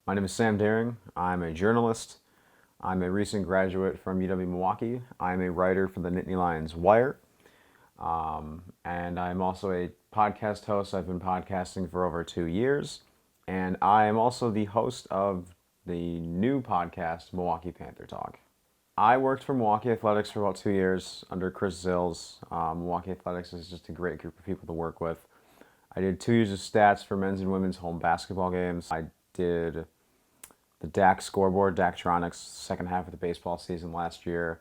My name is Sam Dehring. I'm a journalist. I'm a recent graduate from UW-Milwaukee. I'm a writer for the Nittany Lions Wire. And I'm also a podcast host. I've been podcasting for over 2 years. And I am also the host of the new podcast, Milwaukee Panther Talk. I worked for Milwaukee Athletics for about 2 years under Chris Zills. Milwaukee Athletics is just a great group of people to work with. I did 2 years of stats for men's and women's home basketball games. I did the DAC scoreboard, Daktronics, second half of the baseball season last year.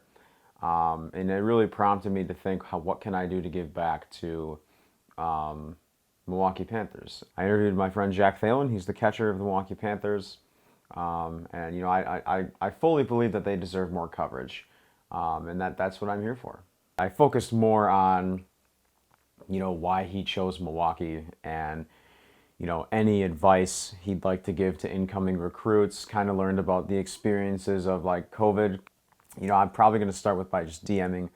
And it really prompted me to think, what can I do to give back to Milwaukee Panthers? I interviewed my friend Jack Thalen. He's the catcher of the Milwaukee Panthers. And, you know, I fully believe that they deserve more coverage. And that's what I'm here for. I focused more on, you know, why he chose Milwaukee and, you know, any advice he'd like to give to incoming recruits. Kind of learned about the experiences of like COVID. You know, I'm probably going to start by just DMing,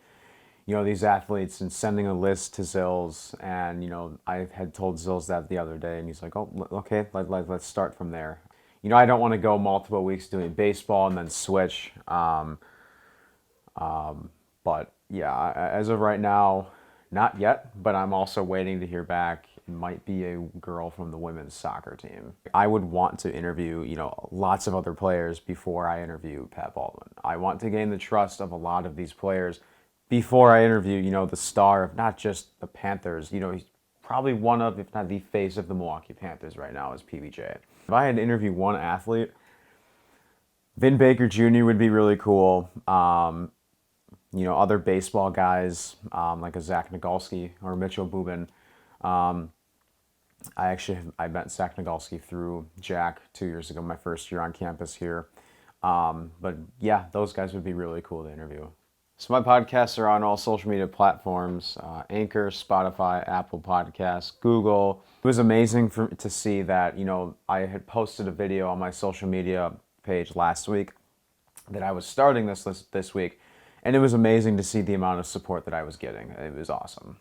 you know, these athletes and sending a list to Zills. And, you know, I had told Zills that the other day and he's like, oh, okay, let's start from there. You know, I don't want to go multiple weeks doing baseball and then switch. But yeah, as of right now, not yet, but I'm also waiting to hear back. It might be a girl from the women's soccer team. I would want to interview, you know, lots of other players before I interview Pat Baldwin. I want to gain the trust of a lot of these players before I interview, you know, the star of not just the Panthers. You know, he's probably one of, if not the face of the Milwaukee Panthers right now is PBJ. If I had to interview one athlete, Vin Baker Jr. would be really cool. You know, other baseball guys like a Zach Nagalski or Mitchell Bubin. I met Zach Nagalski through Jack 2 years ago, my first year on campus here. But yeah, those guys would be really cool to interview. So my podcasts are on all social media platforms, Anchor, Spotify, Apple Podcasts, Google. It was amazing to see that, you know, I had posted a video on my social media page last week that I was starting this week. And it was amazing to see the amount of support that I was getting. It was awesome.